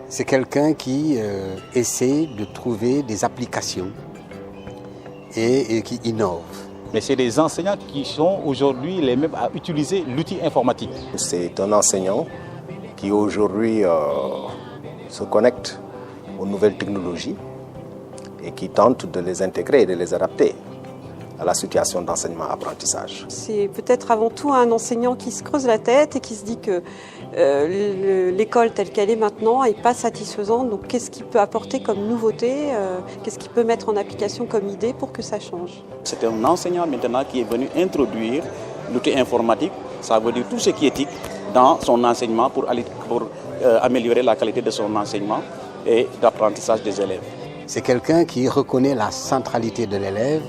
C'est quelqu'un qui essaie de trouver des applications et qui innove. Mais c'est des enseignants qui sont aujourd'hui les mêmes à utiliser l'outil informatique. C'est un enseignant qui aujourd'hui se connecte aux nouvelles technologies et qui tente de les intégrer et de les adapter à la situation d'enseignement-apprentissage. C'est peut-être avant tout un enseignant qui se creuse la tête et qui se dit que l'école telle qu'elle est maintenant n'est pas satisfaisante. Donc qu'est-ce qu'il peut apporter comme nouveauté, qu'est-ce qu'il peut mettre en application comme idée pour que ça change. C'est un enseignant maintenant qui est venu introduire l'outil informatique, ça veut dire tout ce qui est éthique dans son enseignement pour améliorer la qualité de son enseignement et d'apprentissage des élèves. C'est quelqu'un qui reconnaît la centralité de l'élève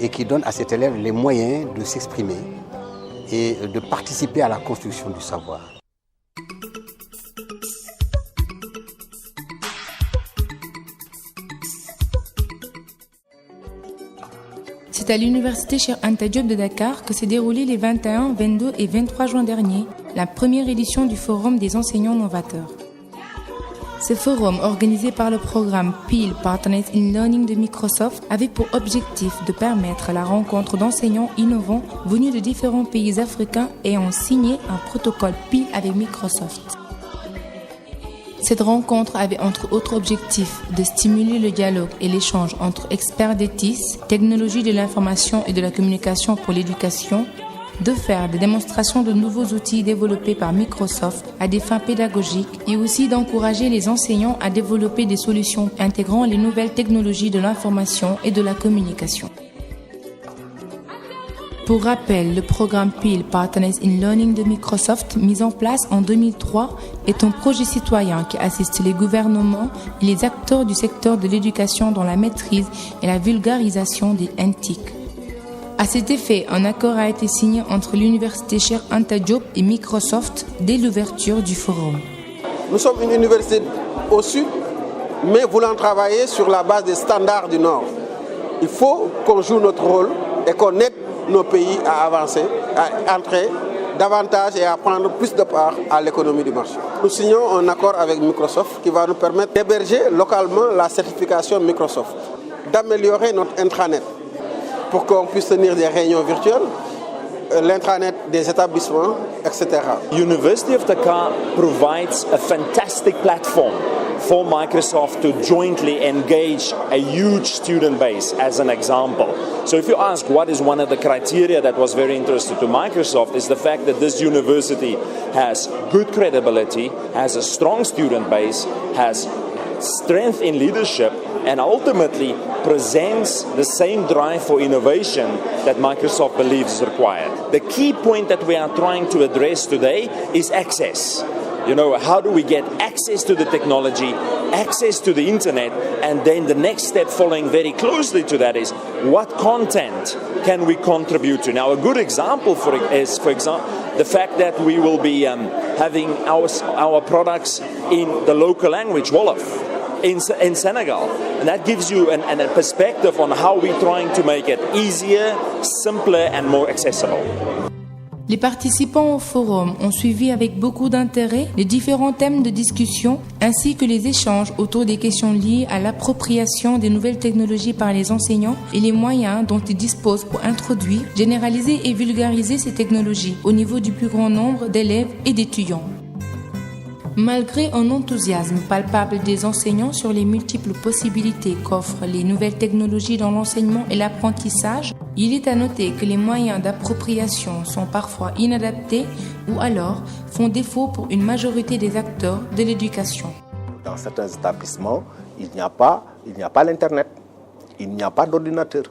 et qui donne à cet élève les moyens de s'exprimer et de participer à la construction du savoir. C'est à l'université Cheikh Anta Diop de Dakar que s'est déroulée les 21, 22 et 23 juin dernier la première édition du Forum des enseignants novateurs. Ce forum, organisé par le programme PIL Partners in Learning de Microsoft, avait pour objectif de permettre la rencontre d'enseignants innovants venus de différents pays africains ayant signé un protocole PIL avec Microsoft. Cette rencontre avait entre autres objectifs de stimuler le dialogue et l'échange entre experts des TIS, technologies de l'information et de la communication pour l'éducation, de faire des démonstrations de nouveaux outils développés par Microsoft à des fins pédagogiques et aussi d'encourager les enseignants à développer des solutions intégrant les nouvelles technologies de l'information et de la communication. Pour rappel, le programme PIL Partners in Learning de Microsoft, mis en place en 2003, est un projet citoyen qui assiste les gouvernements et les acteurs du secteur de l'éducation dans la maîtrise et la vulgarisation des NTIC. À cet effet, un accord a été signé entre l'université Cheikh Anta Diop et Microsoft dès l'ouverture du forum. Nous sommes une université au sud, mais voulant travailler sur la base des standards du Nord. Il faut qu'on joue notre rôle et qu'on aide nos pays à avancer, à entrer davantage et à prendre plus de part à l'économie du marché. Nous signons un accord avec Microsoft qui va nous permettre d'héberger localement la certification Microsoft, d'améliorer notre intranet pour qu'on puisse tenir des réunions virtuelles, l'intranet des établissements, etc. University of Dakar provides a fantastic platform for Microsoft to jointly engage a huge student base, as an example. So if you ask what is one of the criteria that was very interesting to Microsoft, is the fact that this university has good credibility, has a strong student base, has strength in leadership, and ultimately presents the same drive for innovation that Microsoft believes is required. The key point that we are trying to address today is access. You know, how do we get access to the technology, access to the internet, and then the next step following very closely to that is what content can we contribute to? Now, a good example is, for example, the fact that we will be having our products in the local language, Wolof, in Senegal. And that gives you a perspective on how we're trying to make it easier, simpler and more accessible. Les participants au forum ont suivi avec beaucoup d'intérêt les différents thèmes de discussion ainsi que les échanges autour des questions liées à l'appropriation des nouvelles technologies par les enseignants et les moyens dont ils disposent pour introduire, généraliser et vulgariser ces technologies au niveau du plus grand nombre d'élèves et d'étudiants. Malgré un enthousiasme palpable des enseignants sur les multiples possibilités qu'offrent les nouvelles technologies dans l'enseignement et l'apprentissage, il est à noter que les moyens d'appropriation sont parfois inadaptés ou alors font défaut pour une majorité des acteurs de l'éducation. Dans certains établissements, il n'y a pas l'Internet, il n'y a pas d'ordinateur.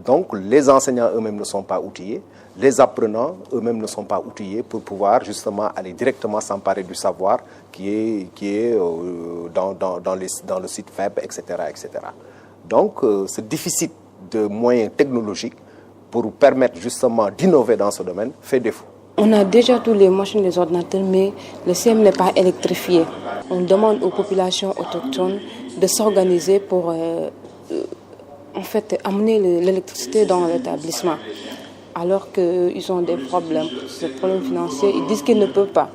Donc les enseignants eux-mêmes ne sont pas outillés, les apprenants eux-mêmes ne sont pas outillés pour pouvoir justement aller directement s'emparer du savoir qui est dans le site web, etc. etc. Donc ce déficit de moyens technologiques pour permettre justement d'innover dans ce domaine fait défaut. On a déjà tous les machines, les ordinateurs, mais le CM n'est pas électrifié. On demande aux populations autochtones de s'organiser pour amener l'électricité dans l'établissement. Alors qu'ils ont des problèmes financiers, ils disent qu'ils ne peuvent pas.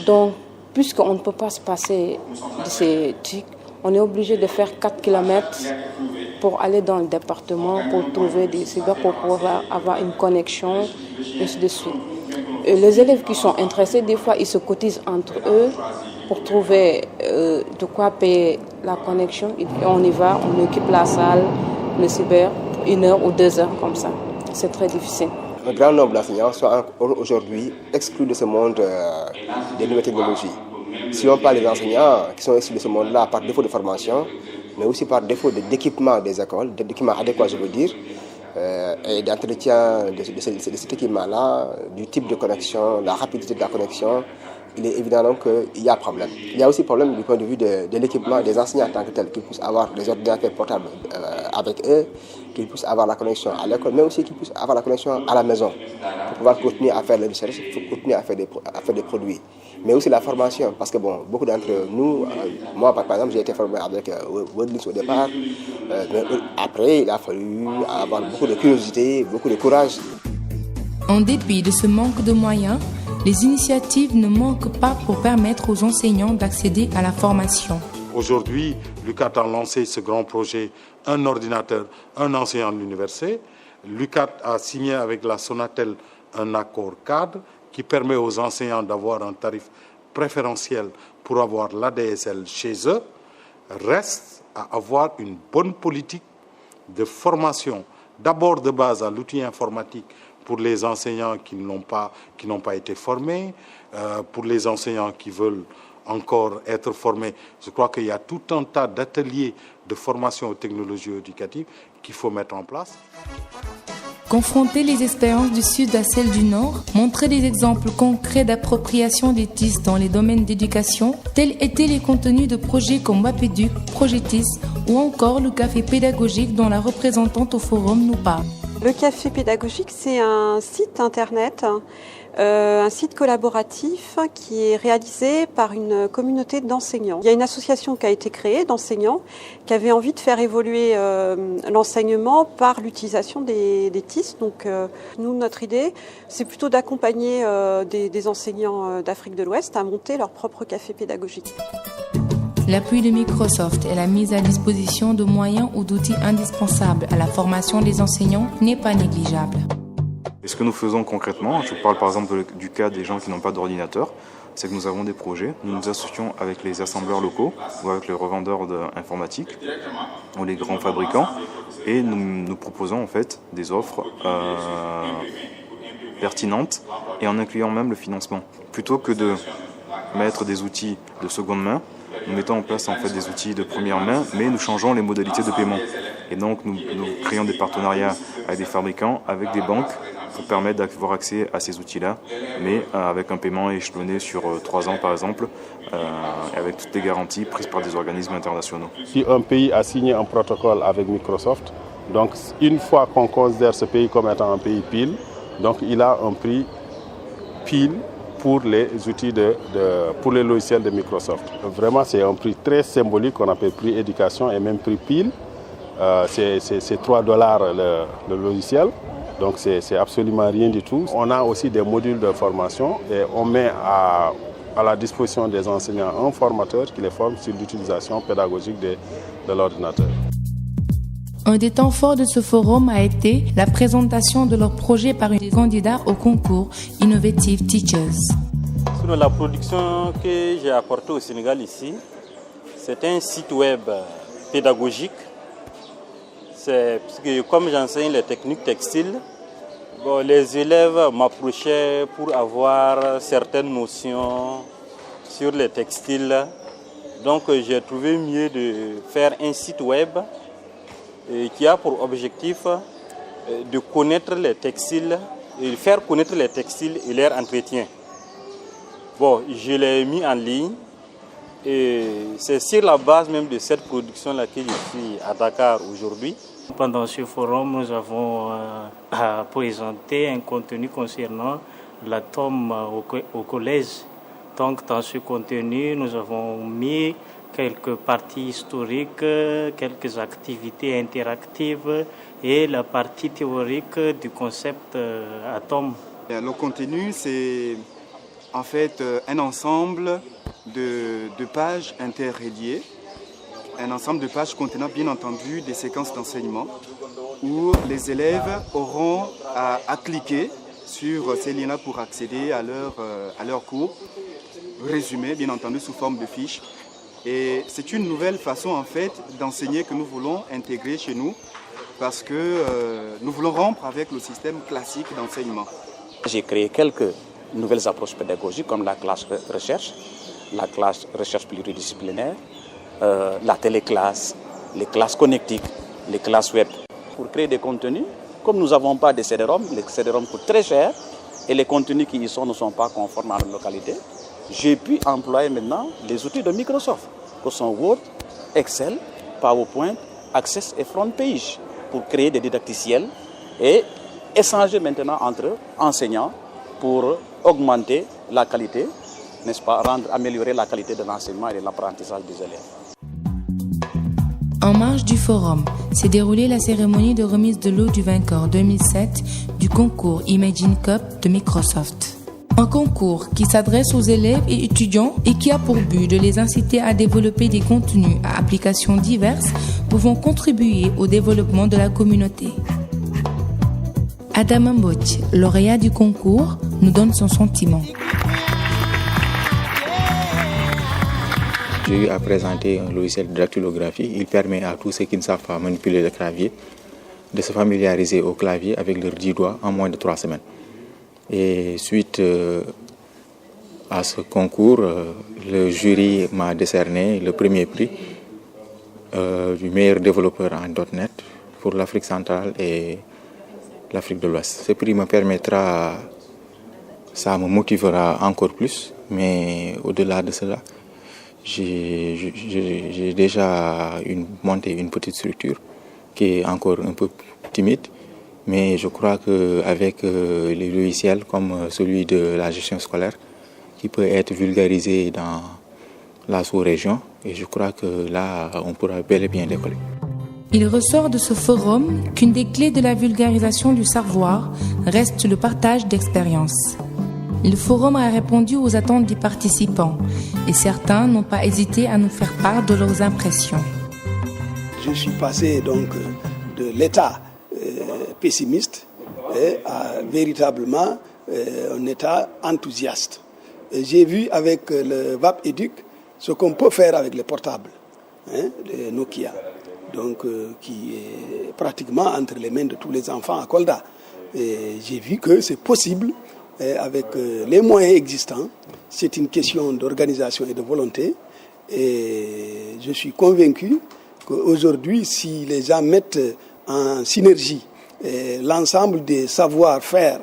Donc, puisqu'on ne peut pas se passer de ces TIC, on est obligé de faire 4 km pour aller dans le département, pour trouver des cyber, pour pouvoir avoir une connexion, et ainsi de suite. Et les élèves qui sont intéressés, des fois, ils se cotisent entre eux pour trouver de quoi payer la connexion. Et on y va, on occupe la salle, le cyber, pour 1 heure ou 2 heures comme ça. C'est très difficile. Un grand nombre d'enseignants sont aujourd'hui exclus de ce monde des nouvelles technologies. Si on parle des enseignants qui sont exclus de ce monde-là par défaut de formation, mais aussi par défaut d'équipement des écoles, d'équipement adéquat, je veux dire, et d'entretien de cet équipement-là, du type de connexion, la rapidité de la connexion, il est évident donc qu'il y a problème. Il y a aussi problème du point de vue de l'équipement des enseignants en tant que tel, qu'ils puissent avoir des ordinateurs portables avec eux, qu'ils puissent avoir la connexion à l'école, mais aussi qu'ils puissent avoir la connexion à la maison pour pouvoir continuer à faire les recherches, pour continuer à faire des produits. Mais aussi la formation, parce que bon, beaucoup d'entre nous, moi par exemple, j'ai été formé avec WordLinks au départ, mais après il a fallu avoir beaucoup de curiosité, beaucoup de courage. En dépit de ce manque de moyens, les initiatives ne manquent pas pour permettre aux enseignants d'accéder à la formation. Aujourd'hui, l'UCAT a lancé ce grand projet, un ordinateur, un enseignant de l'université. L'UCAT a signé avec la Sonatel un accord cadre qui permet aux enseignants d'avoir un tarif préférentiel pour avoir l'ADSL chez eux. Reste à avoir une bonne politique de formation, d'abord de base à l'outil informatique pour les enseignants qui n'ont pas été formés, pour les enseignants qui veulent encore être formés. Je crois qu'il y a tout un tas d'ateliers de formation aux technologies éducatives qu'il faut mettre en place. Confronter les expériences du Sud à celles du Nord, montrer des exemples concrets d'appropriation des TIS dans les domaines d'éducation, tels étaient les contenus de projets comme WAPEDUC, Projetis ou encore le café pédagogique dont la représentante au forum nous parle. Le café pédagogique, c'est un site internet, un site collaboratif qui est réalisé par une communauté d'enseignants. Il y a une association qui a été créée d'enseignants qui avait envie de faire évoluer l'enseignement par l'utilisation des TIS. Donc nous, notre idée, c'est plutôt d'accompagner des enseignants d'Afrique de l'Ouest à monter leur propre café pédagogique. L'appui de Microsoft et la mise à disposition de moyens ou d'outils indispensables à la formation des enseignants n'est pas négligeable. Et ce que nous faisons concrètement, je parle par exemple du cas des gens qui n'ont pas d'ordinateur, c'est que nous avons des projets, nous nous associons avec les assembleurs locaux ou avec les revendeurs informatiques ou les grands fabricants et nous proposons en fait des offres pertinentes et en incluant même le financement. Plutôt que de mettre des outils de seconde main, nous mettons en place en fait des outils de première main, mais nous changeons les modalités de paiement. Et donc nous créons des partenariats avec des fabricants, avec des banques, pour permettre d'avoir accès à ces outils-là, mais avec un paiement échelonné sur 3 ans par exemple, et avec toutes les garanties prises par des organismes internationaux. Si un pays a signé un protocole avec Microsoft, donc une fois qu'on considère ce pays comme étant un pays pile, donc il a un prix pile pour les outils pour les logiciels de Microsoft. Vraiment, c'est un prix très symbolique qu'on appelle prix éducation et même prix pile. C'est $3 le logiciel, donc c'est absolument rien du tout. On a aussi des modules de formation et on met à la disposition des enseignants un formateur qui les forme sur l'utilisation pédagogique de l'ordinateur. Un des temps forts de ce forum a été la présentation de leur projet par un des candidats au concours Innovative Teachers. Sur la production que j'ai apportée au Sénégal ici, c'est un site web pédagogique. Parce que comme j'enseigne les techniques textiles, les élèves m'approchaient pour avoir certaines notions sur les textiles. Donc j'ai trouvé mieux de faire un site web qui a pour objectif de connaître les textiles, et de faire connaître les textiles et leur entretien. Je l'ai mis en ligne et c'est sur la base même de cette production-là que je suis à Dakar aujourd'hui. Pendant ce forum, nous avons présenté un contenu concernant l'atome au collège. Donc dans ce contenu, nous avons mis quelques parties historiques, quelques activités interactives et la partie théorique du concept atome. Le contenu, c'est en fait un ensemble de pages interreliées, un ensemble de pages contenant bien entendu des séquences d'enseignement où les élèves auront à cliquer sur ces liens-là pour accéder à leur cours, résumé bien entendu sous forme de fiches. Et c'est une nouvelle façon en fait d'enseigner que nous voulons intégrer chez nous parce que nous voulons rompre avec le système classique d'enseignement. J'ai créé quelques nouvelles approches pédagogiques comme la classe recherche, la classe recherche pluridisciplinaire, la téléclasse, les classes connectiques, les classes web. Pour créer des contenus, comme nous n'avons pas de CD-ROM, les CD-ROM coûtent très cher et les contenus qui y sont ne sont pas conformes à la localité, j'ai pu employer maintenant les outils de Microsoft, que sont Word, Excel, PowerPoint, Access et FrontPage, pour créer des didacticiels et échanger maintenant entre enseignants pour augmenter la qualité, n'est-ce pas, améliorer la qualité de l'enseignement et de l'apprentissage des élèves. En marge du forum s'est déroulée la cérémonie de remise de lot du vainqueur 2007 du concours Imagine Cup de Microsoft. Un concours qui s'adresse aux élèves et étudiants et qui a pour but de les inciter à développer des contenus à applications diverses pouvant contribuer au développement de la communauté. Adam Mboch, lauréat du concours, nous donne son sentiment. J'ai eu à présenter un logiciel de dactylographie. Il permet à tous ceux qui ne savent pas manipuler le clavier de se familiariser au clavier avec leurs 10 doigts en moins de 3 semaines. Et suite à ce concours, le jury m'a décerné le premier prix du meilleur développeur en .NET pour l'Afrique centrale et l'Afrique de l'Ouest. Ce prix me permettra, ça me motivera encore plus, mais au-delà de cela, j'ai déjà monté une petite structure qui est encore un peu timide, mais je crois qu'avec les logiciels comme celui de la gestion scolaire, qui peut être vulgarisé dans la sous-région, et je crois que là, on pourra bel et bien décoller. Il ressort de ce forum qu'une des clés de la vulgarisation du savoir reste le partage d'expériences. Le forum a répondu aux attentes des participants et certains n'ont pas hésité à nous faire part de leurs impressions. Je suis passé donc de l'état pessimiste à véritablement un état enthousiaste. J'ai vu avec le VAP Educ ce qu'on peut faire avec les portables, les Nokia, donc qui est pratiquement entre les mains de tous les enfants à Kolda. Et j'ai vu que c'est possible. Avec les moyens existants, c'est une question d'organisation et de volonté. Et je suis convaincu qu'aujourd'hui, si les gens mettent en synergie l'ensemble des savoir-faire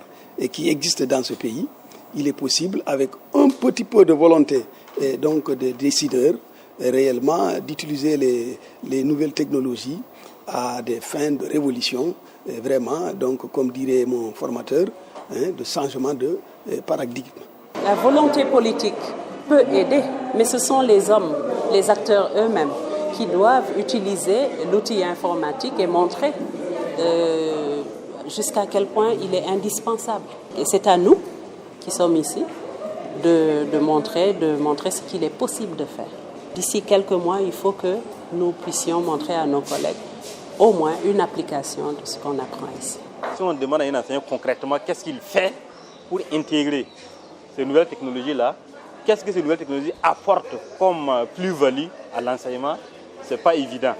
qui existent dans ce pays, il est possible, avec un petit peu de volonté et donc des décideurs, réellement d'utiliser les nouvelles technologies à des fins de révolution, vraiment, donc comme dirait mon formateur, de changement de paradigme. La volonté politique peut aider, mais ce sont les hommes, les acteurs eux-mêmes, qui doivent utiliser l'outil informatique et montrer jusqu'à quel point il est indispensable. Et c'est à nous, qui sommes ici, de montrer ce qu'il est possible de faire. D'ici quelques mois, il faut que nous puissions montrer à nos collègues au moins une application de ce qu'on apprend ici. Si on demande à un enseignant concrètement qu'est-ce qu'il fait pour intégrer ces nouvelles technologies-là, qu'est-ce que ces nouvelles technologies apportent comme plus-value à l'enseignement, ce n'est pas évident.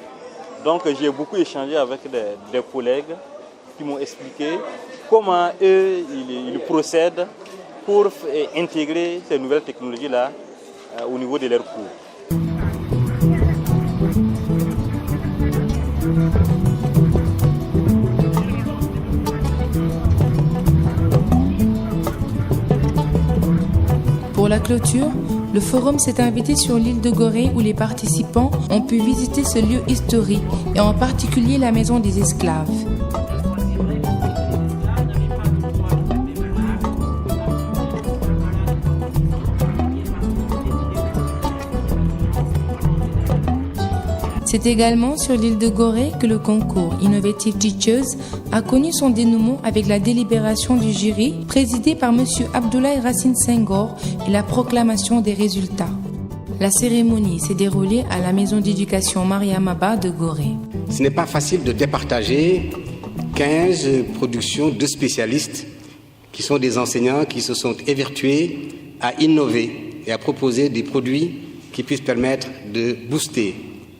Donc j'ai beaucoup échangé avec des collègues qui m'ont expliqué comment eux, ils procèdent pour intégrer ces nouvelles technologies-là au niveau de leurs cours. Pour la clôture, le forum s'est invité sur l'île de Gorée où les participants ont pu visiter ce lieu historique et en particulier la maison des esclaves. C'est également sur l'île de Gorée que le concours Innovative Teachers a connu son dénouement avec la délibération du jury présidée par M. Abdoulaye Racine Senghor et la proclamation des résultats. La cérémonie s'est déroulée à la maison d'éducation Mariam Abba de Gorée. Ce n'est pas facile de départager 15 productions de spécialistes qui sont des enseignants qui se sont évertués à innover et à proposer des produits qui puissent permettre de booster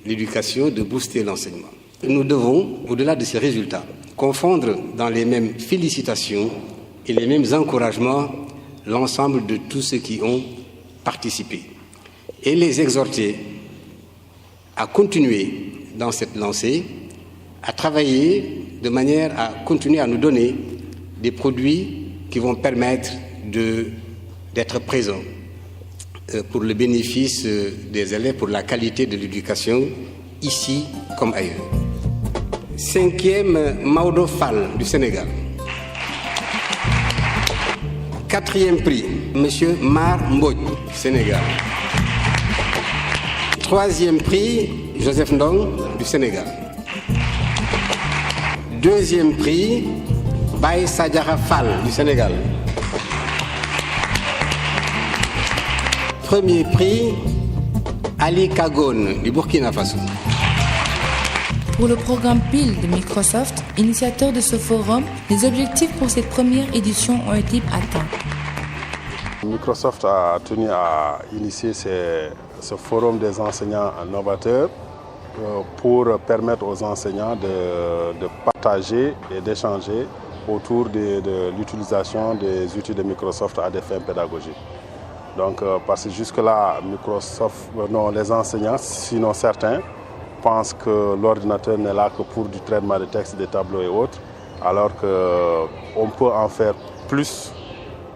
l'éducation, de booster l'enseignement. Nous devons, au-delà de ces résultats, confondre dans les mêmes félicitations et les mêmes encouragements l'ensemble de tous ceux qui ont participé et les exhorter à continuer dans cette lancée, à travailler de manière à continuer à nous donner des produits qui vont permettre d'être présents pour le bénéfice des élèves, pour la qualité de l'éducation, ici comme ailleurs. 5e, Maodo Fall du Sénégal. 4e prix, M. Mar Mbodj du Sénégal. 3e prix, Joseph Ndong du Sénégal. 2e prix, Baye Sadjara Fall du Sénégal. 1er prix, Ali Kagone du Burkina Faso. Pour le programme PIL de Microsoft, initiateur de ce forum, les objectifs pour cette première édition ont été atteints. Microsoft a tenu à initier ce forum des enseignants novateurs pour permettre aux enseignants de partager et d'échanger autour de l'utilisation des outils de Microsoft à des fins pédagogiques. Donc, parce que jusque-là, les enseignants, sinon certains, pensent que l'ordinateur n'est là que pour du traitement de texte, des tableaux et autres, alors qu'on peut en faire plus.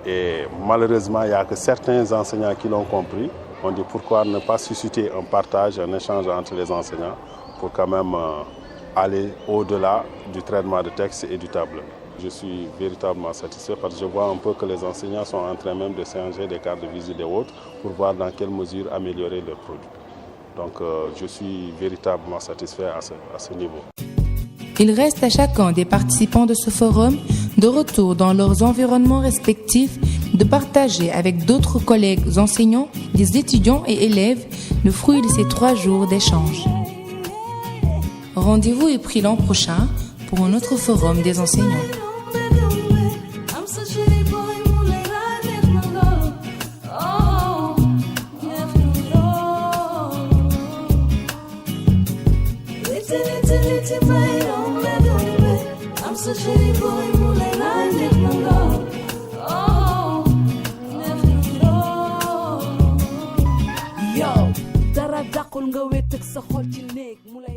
Et malheureusement, il n'y a que certains enseignants qui l'ont compris. On dit pourquoi ne pas susciter un partage, un échange entre les enseignants pour quand même aller au-delà du traitement de texte et du tableau. Je suis véritablement satisfait parce que je vois un peu que les enseignants sont en train même de s'échanger des cartes de visite et autres pour voir dans quelle mesure améliorer leurs produits. Donc je suis véritablement satisfait à ce niveau. Il reste à chacun des participants de ce forum, de retour dans leurs environnements respectifs, de partager avec d'autres collègues enseignants, des étudiants et élèves, le fruit de ces 3 jours d'échange. Rendez-vous est pris l'an prochain pour un autre forum des enseignants. Yo, dara daqul nga wet ak sa xol ci néeg mu lay